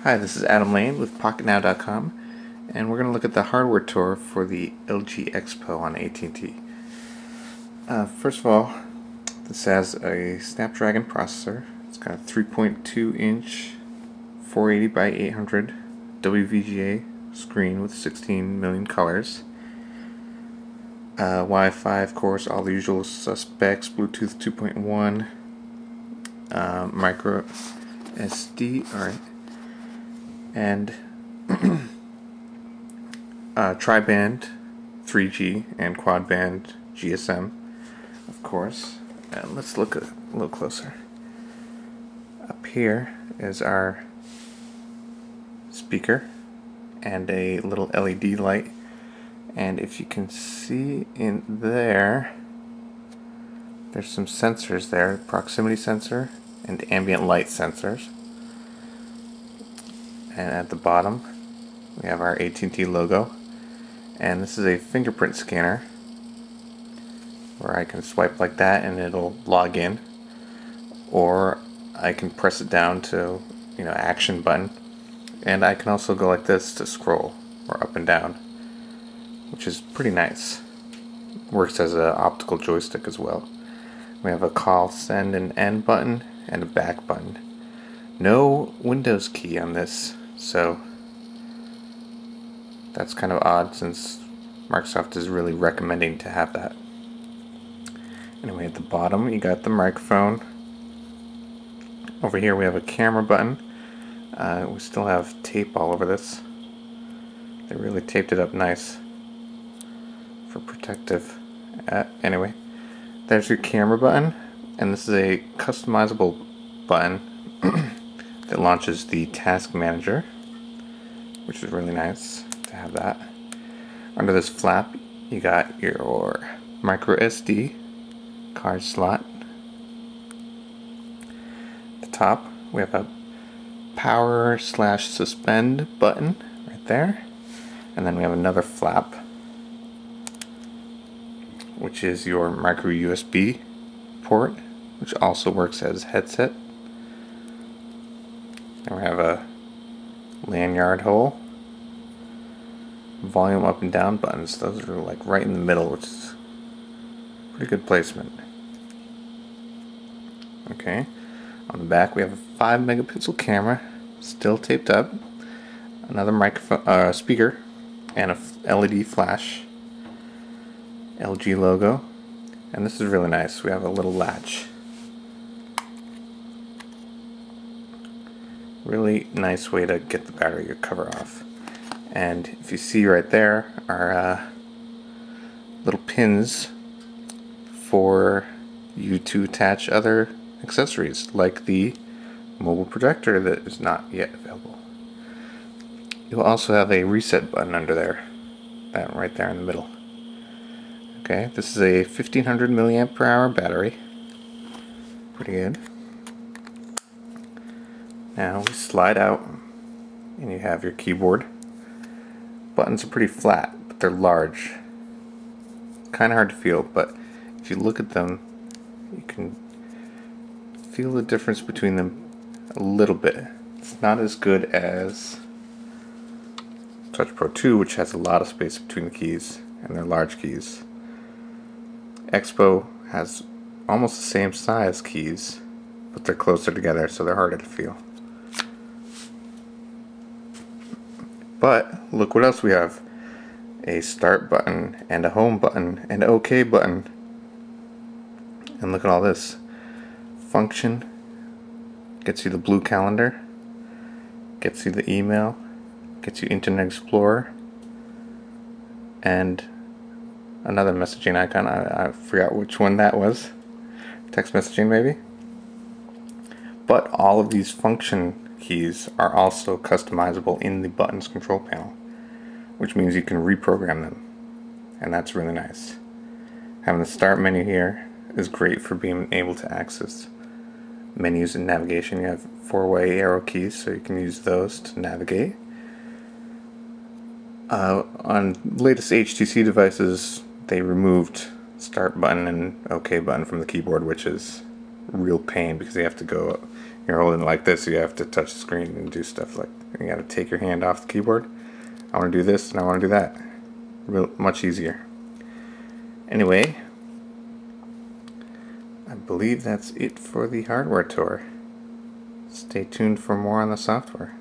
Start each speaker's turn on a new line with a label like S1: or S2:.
S1: Hi, this is Adam Lane with Pocketnow.com, and we're going to look at the hardware tour for the LG Expo on AT&T. First of all, this has a Snapdragon processor. It's got a 3.2-inch 480 by 800 WVGA screen with 16 million colors. Wi-Fi, of course, all the usual suspects, Bluetooth 2.1, micro SD, alright, and tri-band 3G and quad-band GSM, of course. And let's look a little closer. Up here is our speaker and a little LED light, and if you can see in there, there's some sensors there, proximity sensor and ambient light sensors. And at the bottom we have our AT&T logo, and this is a fingerprint scanner where I can swipe like that and it'll log in, or I can press it down to action button, and I can also go like this to scroll, or up and down, which is pretty nice. Works as an optical joystick as well. We have a call, send, and end button and a back button. No Windows key on this, so that's kind of odd since Microsoft is really recommending to have that. Anyway, at the bottom you got the microphone. Over here we have a camera button. We still have tape all over this. They really taped it up nice for protective. Anyway, there's your camera button, and this is a customizable button that launches the task manager, which is really nice to have that. Under this flap you got your micro SD card slot. At the top we have a power/suspend button right there, and then we have another flap which is your micro USB port, which also works as headset. And we have a lanyard hole, volume up and down buttons. Those are like right in the middle, which is pretty good placement. Okay, on the back we have a 5 megapixel camera, still taped up, another microphone, speaker, and a LED flash, LG logo, and this is really nice. We have a little latch. Really nice way to get the battery cover off. And if you see right there are little pins for you to attach other accessories, like the mobile projector that is not yet available. You'll also have a reset button under there, that right there in the middle. Okay, this is a 1500 milliamp per hour battery. Pretty good. Now we slide out and you have your keyboard. Buttons are pretty flat, but they're large. Kind of hard to feel, but if you look at them you can feel the difference between them a little bit. It's not as good as Touch Pro 2, which has a lot of space between the keys, and they're large keys. Expo has almost the same size keys, but they're closer together, so they're harder to feel. But look what else we have. A start button, and a home button, and an OK button. And look at all this. Function gets you the blue calendar, gets you the email, gets you Internet Explorer, and another messaging icon. I forgot which one that was. Text messaging maybe. But all of these function keys are also customizable in the buttons control panel, which means you can reprogram them, and that's really nice. Having the start menu here is great for being able to access menus and navigation. You have 4-way arrow keys, so you can use those to navigate. On latest HTC devices, they removed start button and OK button from the keyboard, which is real pain because you have to go you're holding it like this, you have to touch the screen and do stuff like, you gotta take your hand off the keyboard. I want to do this and I want to do that. Much easier. Anyway, I believe that's it for the hardware tour. Stay tuned for more on the software.